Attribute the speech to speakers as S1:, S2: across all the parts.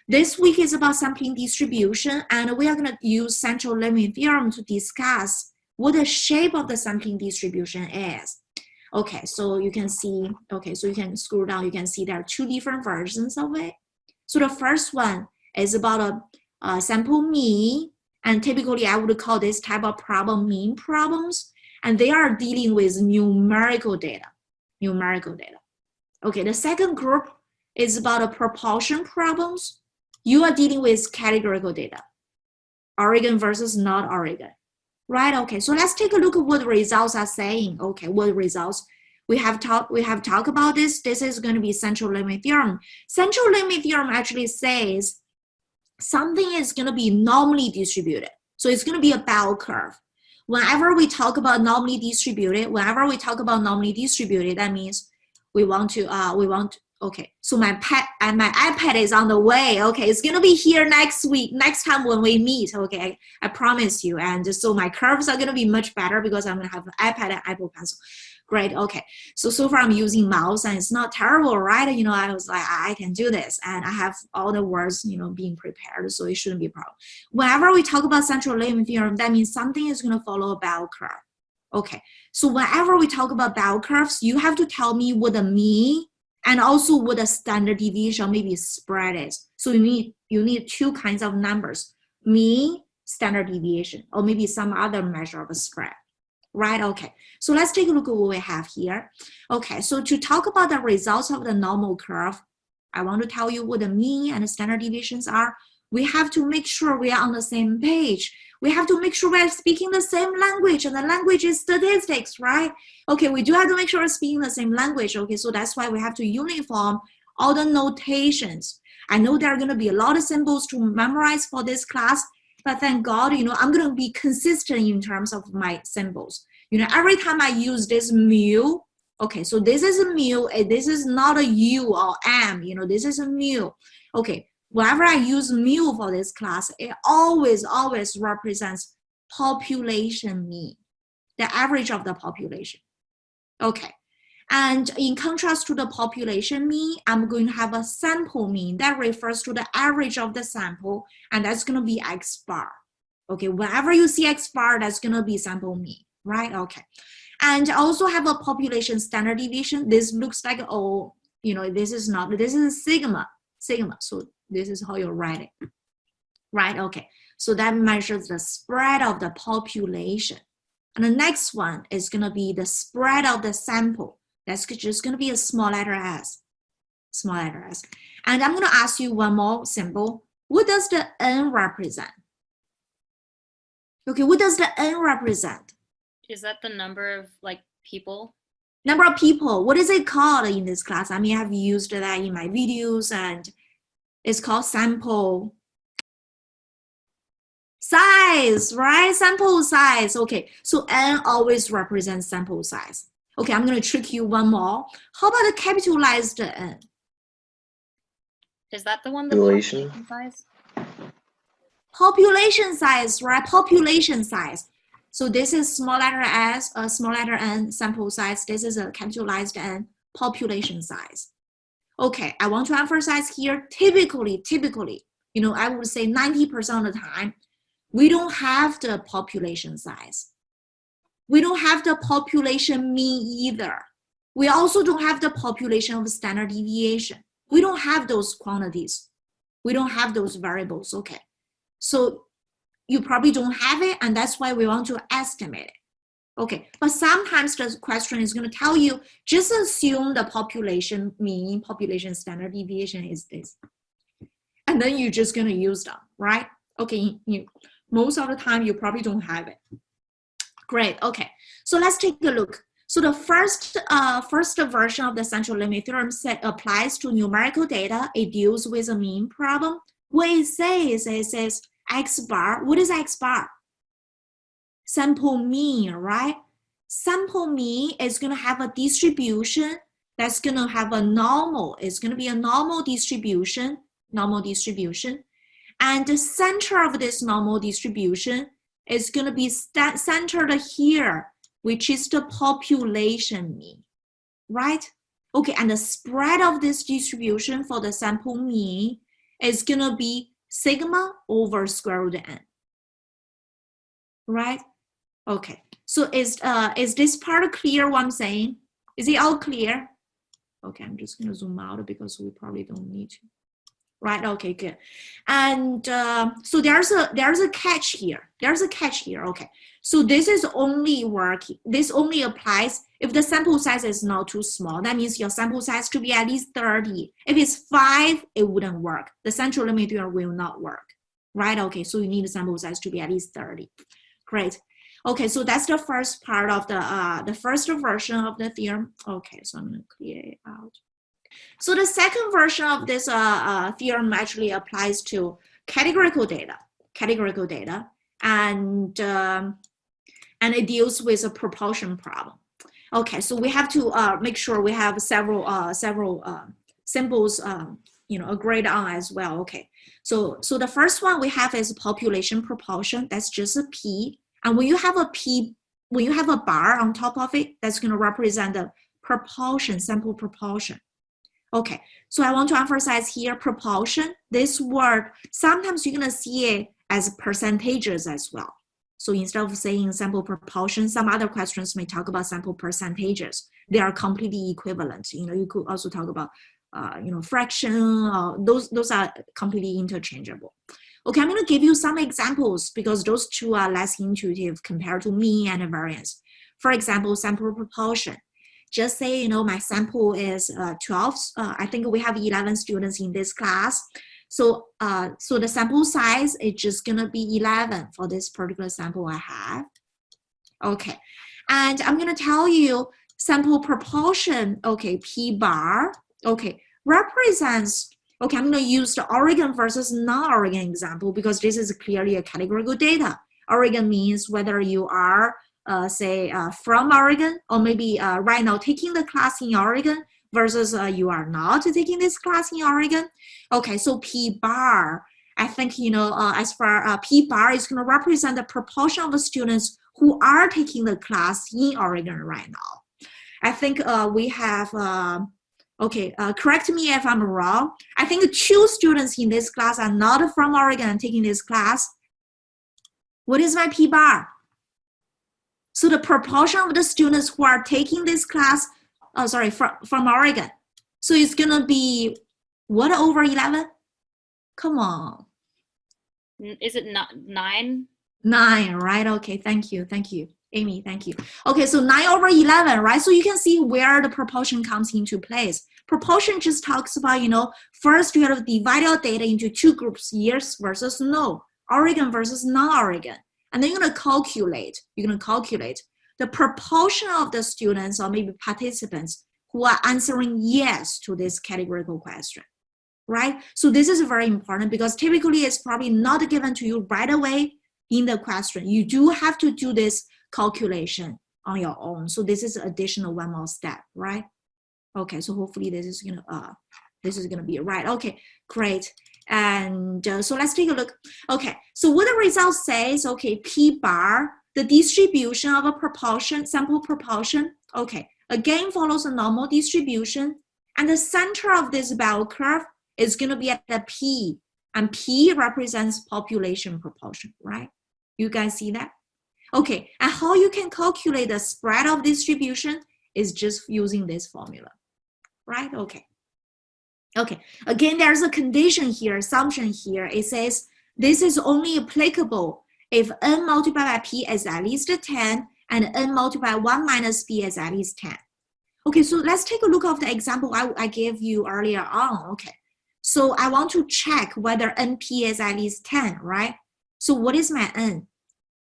S1: This week is about sampling distribution, and we are going to use central limit theorem to discuss what the shape of the sampling distribution is. Okay, so you can see, okay, so you can scroll down, you can see there are two different versions of it. So the first one is about a sample mean, and typically I would call this type of problem mean problems, and they are dealing with numerical data. Okay, the second group is about a proportion problems. You are dealing with categorical data, Oregon versus not Oregon, right? Okay, so let's take a look at what the results are saying. Okay, what results? We have talked about this. This is going to be central limit theorem. Central limit theorem actually says something is going to be normally distributed. So it's going to be a bell curve. Whenever we talk about normally distributed, that means we want okay, so my iPad is on the way. Okay, it's gonna be here next week, next time when we meet. Okay, I promise you. And so my curves are gonna be much better because I'm gonna have an iPad and Apple Pencil. Great. Okay, so far I'm using mouse and it's not terrible, right? You know, I was like, I can do this, and I have all the words, you know, being prepared, so it shouldn't be a problem. Whenever we talk about central limit theorem, that means something is gonna follow a bell curve. Okay, so whenever we talk about bell curves, you have to tell me what the mean and also what the standard deviation, maybe spread is. So you need two kinds of numbers, mean, standard deviation, or maybe some other measure of a spread, right? Okay, so let's take a look at what we have here. Okay, so to talk about the results of the normal curve, I want to tell you what the mean and the standard deviations are. We have to make sure we are on the same page. We have to make sure we're speaking the same language, and the language is statistics, right? Okay, we do have to make sure we're speaking the same language. Okay, so that's why we have to uniform all the notations. I know there are going to be a lot of symbols to memorize for this class, but thank God, you know, I'm going to be consistent in terms of my symbols. You know, every time I use this mu, okay, so this is a mu, this is not a u or m, you know, this is a mu. Okay, whenever I use mu for this class, it always represents population mean, the average of the population. Okay, and in contrast to the population mean, I'm going to have a sample mean that refers to the average of the sample, and that's going to be x bar. Okay, whenever you see x bar, that's going to be sample mean, right? Okay, and also have a population standard deviation. This looks like, oh, you know, this is not, this is sigma. So this is how you write it, right? Okay, so that measures the spread of the population. And the next one is going to be the spread of the sample. That's just going to be a small letter s, And I'm going to ask you one more symbol. What does the n represent? Okay, what does the n represent?
S2: Is that the number of like people?
S1: Number of people. What is it called in this class? I mean, I've used that in my videos, and it's called sample size, right? Sample size. Okay, so n always represents sample size. Okay, I'm going to trick you one more. How about the capitalized n?
S2: Is that the one, the
S3: Population
S2: size?
S1: Population size, right? Population size. So this is small letter s, small letter n, sample size. This is a capitalized n, population size. Okay, I want to emphasize here, typically, you know, I would say 90% of the time, we don't have the population size. We don't have the population mean either. We also don't have the population of standard deviation. We don't have those quantities. We don't have those variables, okay? So you probably don't have it, and that's why we want to estimate it. Okay, but sometimes the question is going to tell you, just assume the population mean, population standard deviation is this. And then you're just going to use them, right? Okay, most of the time you probably don't have it. Great, okay, so let's take a look. So the first version of the central limit theorem applies to numerical data. It deals with a mean problem. What it says x bar. What is x bar? Sample mean, right? Sample mean is going to have a distribution that's going to have a normal. It's going to be a normal distribution. And the center of this normal distribution is going to be centered here, which is the population mean, right? Okay, and the spread of this distribution for the sample mean is gonna be sigma over square root n, right? Okay, so is this part clear what I'm saying? Is it all clear? Okay, I'm just gonna zoom out because we probably don't need to. Right, okay, good. And so there's a catch here. There's a catch here, okay. So this is only working, this only applies if the sample size is not too small. That means your sample size to be at least 30. If it's 5, it wouldn't work. The central limit theorem will not work, right? Okay, so you need the sample size to be at least 30. Great. Okay, so that's the first part of the first version of the theorem. Okay, so I'm gonna clear it out. So the second version of this theorem actually applies to categorical data, and it deals with a proportion problem. Okay, so we have to make sure we have several symbols, agreed on as well. Okay, so the first one we have is population proportion. That's just a P, and when you have a P, when you have a bar on top of it, that's going to represent the proportion, sample proportion. Okay, so I want to emphasize here proportion. This word, sometimes you're going to see it as percentages as well. So instead of saying sample proportion, some other questions may talk about sample percentages. They are completely equivalent. You could also talk about, fraction. Those are completely interchangeable. Okay, I'm going to give you some examples because those two are less intuitive compared to mean and variance. For example, sample proportion. Just say, my sample is 12. I think we have 11 students in this class. So the sample size is just going to be 11 for this particular sample I have. Okay, and I'm going to tell you sample proportion, okay, P bar, okay, represents, okay, I'm going to use the Oregon versus non-Oregon example because this is clearly a categorical data. Oregon means whether you are from Oregon, or maybe right now taking the class in Oregon versus you are not taking this class in Oregon. Okay, so P bar, I think, as far P bar is going to represent the proportion of the students who are taking the class in Oregon right now. I think we have, correct me if I'm wrong. I think 2 students in this class are not from Oregon taking this class. What is my P bar? So the proportion of the students who are taking this class, from Oregon. So it's going to be what over 11? Come on.
S2: Is it not 9?
S1: 9, right? Okay, thank you, Amy, thank you. Okay, so 9 over 11, right? So you can see where the proportion comes into place. Proportion just talks about, first you have to divide your data into 2 groups, yes versus no, Oregon versus non-Oregon. And then you're going to calculate the proportion of the students or maybe participants who are answering yes to this categorical question, right? So this is very important because typically it's probably not given to you right away in the question. You do have to do this calculation on your own. So this is additional one more step, right? Okay, so hopefully this is gonna be right. Okay, great. And so let's take a look. Okay, so what the result says, okay, P bar, the distribution of a proportion, sample proportion, okay, again follows a normal distribution, and the center of this bell curve is going to be at the P, and P represents population proportion, right? You guys see that? Okay, and how you can calculate the spread of distribution is just using this formula, right? Okay. Okay, again, there's a condition here, assumption here. It says this is only applicable if n multiplied by p is at least 10 and n multiplied by 1 minus p is at least 10. Okay, so let's take a look at the example I gave you earlier on. Okay, so I want to check whether np is at least 10, right? So what is my n?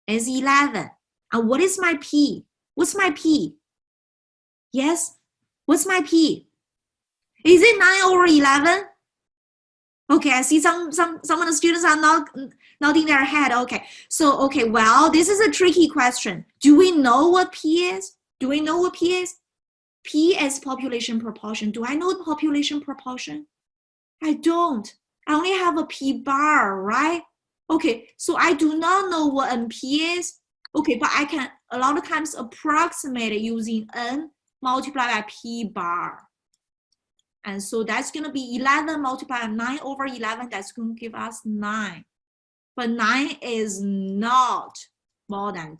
S1: It's 11. And what is my p? What's my p? Yes, what's my p? Is it 9 over 11? Okay, I see some of the students are nodding their head. Okay, so, okay, well, this is a tricky question. Do we know what P is? Do we know what P is? P is population proportion. Do I know the population proportion? I don't. I only have a P bar, right? Okay, so I do not know what NP is. Okay, but I can a lot of times approximate it using N multiplied by P bar. And so that's going to be 11 multiplied by 9 over 11. That's going to give us 9. But 9 is not more than 10.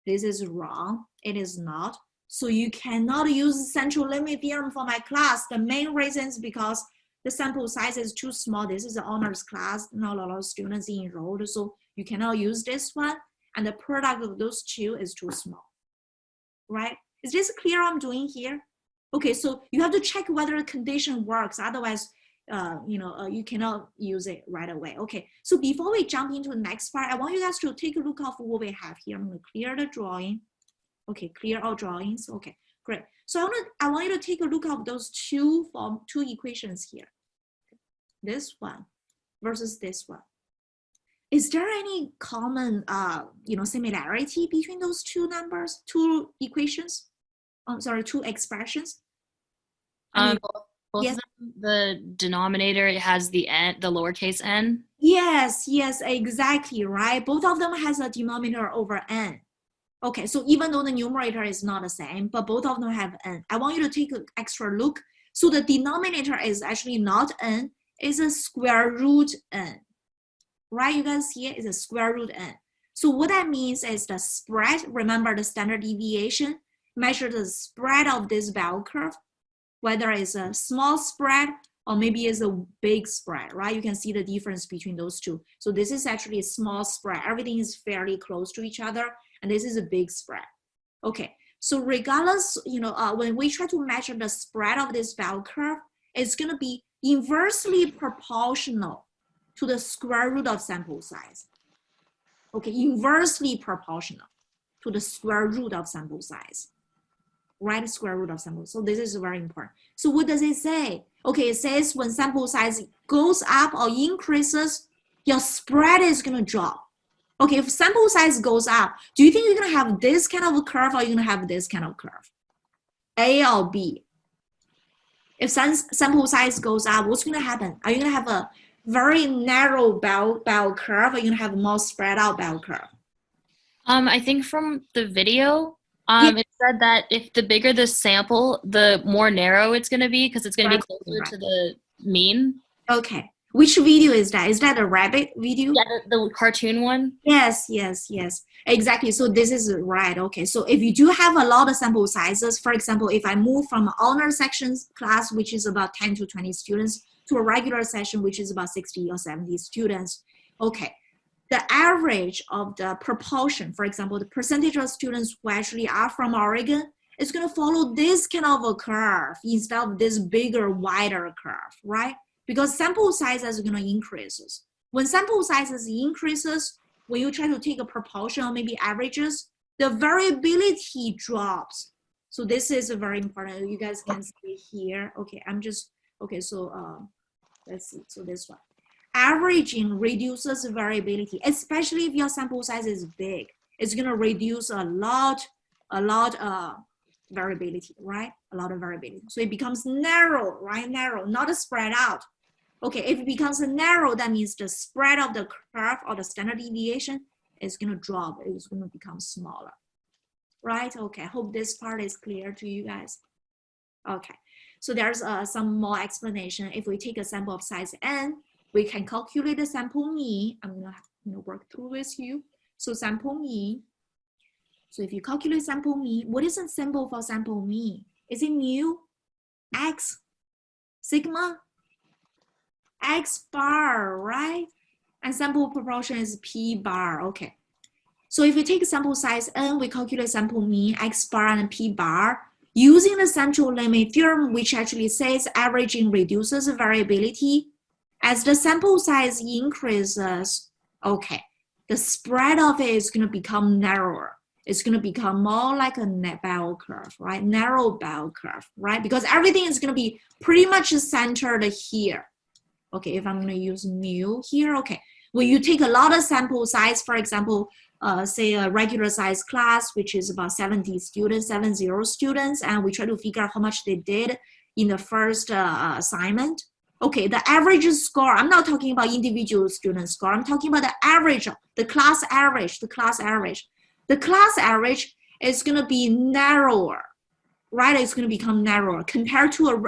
S1: This is wrong. It is not. So you cannot use central limit theorem for my class. The main reason is because the sample size is too small. This is an honors class, not a lot of students enrolled. So you cannot use this one. And the product of those two is too small, right? Is this clear what I'm doing here? Okay, so you have to check whether the condition works. Otherwise, you cannot use it right away. Okay, so before we jump into the next part, I want you guys to take a look at what we have here. I'm going to clear the drawing. Okay, clear all drawings. Okay, great. So I want you to take a look at those two equations here. This one versus this one. Is there any common similarity between those two numbers, two equations? I'm sorry, two expressions?
S2: Both
S1: yes.
S2: of them, the denominator, it has the n, the lowercase n.
S1: Yes, exactly, right? Both of them has a denominator over n. Okay, so even though the numerator is not the same, but both of them have n. I want you to take an extra look. So the denominator is actually not n, it's a square root n. Right, you guys see it is a square root n. So what that means is the spread, remember the standard deviation, measure the spread of this bell curve, whether it's a small spread or maybe it's a big spread, right? You can see the difference between those two. So this is actually a small spread. Everything is fairly close to each other, and this is a big spread. Okay, so regardless, when we try to measure the spread of this bell curve, it's gonna be inversely proportional to the square root of sample size. Okay, inversely proportional to the square root of sample size. Right, square root of sample. So this is very important. So what does it say? Okay, it says when sample size goes up or increases, your spread is gonna drop. Okay, if sample size goes up, do you think you're gonna have this kind of a curve or you're gonna have this kind of curve? A or B? If sample size goes up, what's gonna happen? Are you gonna have a very narrow bell curve, or you're gonna have a more spread out bell curve?
S2: I think from the video, it said that if the bigger the sample, the more narrow it's going to be because it's going to be closer to the mean.
S1: Okay. Which video is that? Is that a rabbit video?
S2: Yeah, the cartoon one.
S1: Yes. Exactly. So this is right. Okay. So if you do have a lot of sample sizes, for example, if I move from honor sections class, which is about 10 to 20 students, to a regular session, which is about 60 or 70 students, okay. The average of the proportion, for example, the percentage of students who actually are from Oregon is going to follow this kind of a curve instead of this bigger, wider curve, right? Because sample size is going to increase. When sample sizes increases, when you try to take a proportion or maybe averages, the variability drops. So this is very important. You guys can see here. Okay, so let's see. So this one. Averaging reduces variability, especially if your sample size is big. It's gonna reduce a lot variability, right? A lot of variability. So it becomes narrow, right? Narrow, not spread out. Okay, if it becomes narrow, that means the spread of the curve or the standard deviation is gonna drop. It's gonna become smaller, right? Okay, I hope this part is clear to you guys. Okay, so there's some more explanation. If we take a sample of size n, we can calculate the sample mean. I'm gonna work through with you. So sample mean. So if you calculate sample mean, what is a symbol for sample mean? Is it mu, x, sigma, x bar, right? And sample proportion is p bar. Okay. So if we take sample size n, we calculate sample mean, x bar and p bar, using the central limit theorem, which actually says averaging reduces variability. As the sample size increases, okay, the spread of it is going to become narrower. It's going to become more like a bell curve, right? Narrow bell curve, right? Because everything is going to be pretty much centered here. Okay, if I'm going to use mu here, okay. When you take a lot of sample size, for example, say a regular size class, which is about 70 students, and we try to figure out how much they did in the first assignment. Okay, the average score, I'm not talking about individual student score, I'm talking about the average, the class average. The class average is gonna be narrower, right? It's gonna become narrower compared to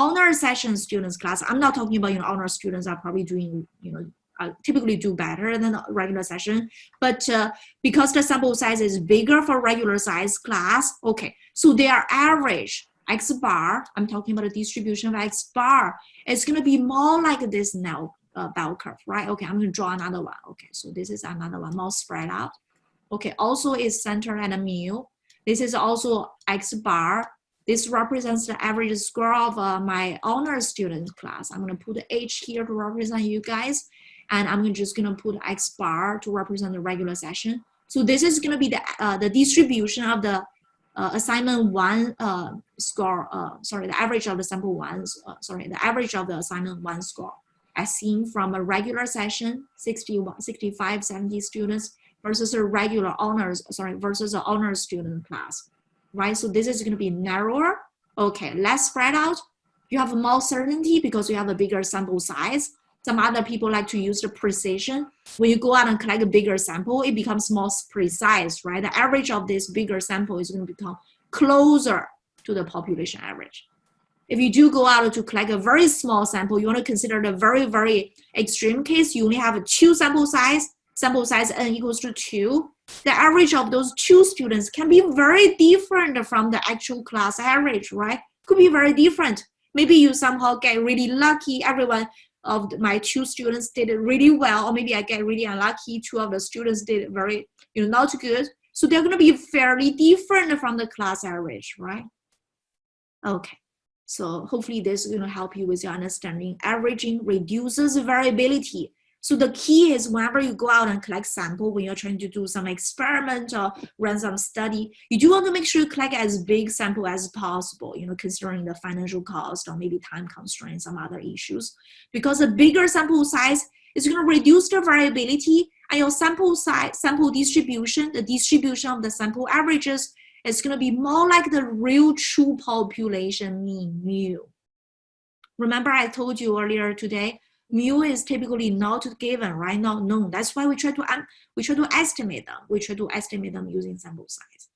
S1: honor session students class, I'm not talking about, honor students are probably doing, typically do better than the regular session, but because the sample size is bigger for regular size class, okay, so their average X bar, I'm talking about the distribution of X bar, it's gonna be more like this now bell curve, right? Okay, I'm gonna draw another one. Okay, so this is another one, more spread out. Okay, also is center and a mu. This is also X bar. This represents the average score of my honor student class. I'm gonna put H here to represent you guys, and I'm just gonna put X bar to represent the regular session. So this is gonna be the distribution of the assignment one score, the average of the sample ones, the average of the assignment one score as seen from a regular session, 61, 65, 70 students versus a regular honors, versus an honors student class, right? So this is gonna be narrower, okay, less spread out. You have more certainty because you have a bigger sample size. Some other people like to use the precision. When you go out and collect a bigger sample, it becomes more precise, right? The average of this bigger sample is going to become closer to the population average. If you do go out to collect a very small sample, you want to consider the very, very extreme case. You only have a 2 sample size n equals to 2. The average of those 2 students can be very different from the actual class average, right? Could be very different. Maybe you somehow get really lucky. Everyone of my 2 students did it really well, or maybe I get really unlucky. 2 of the students did very, not good. So they're going to be fairly different from the class average, right? Okay. So hopefully this is going to help you with your understanding. Averaging reduces variability. So the key is whenever you go out and collect sample, when you're trying to do some experiment or run some study, you do want to make sure you collect as big sample as possible, considering the financial cost or maybe time constraints, some other issues. Because a bigger sample size is going to reduce the variability, and your sample size, sample distribution, the distribution of the sample averages is going to be more like the real true population mean, mu. Remember I told you earlier today, mu is typically not given, right? Not known. That's why we try to estimate them. We try to estimate them using sample size.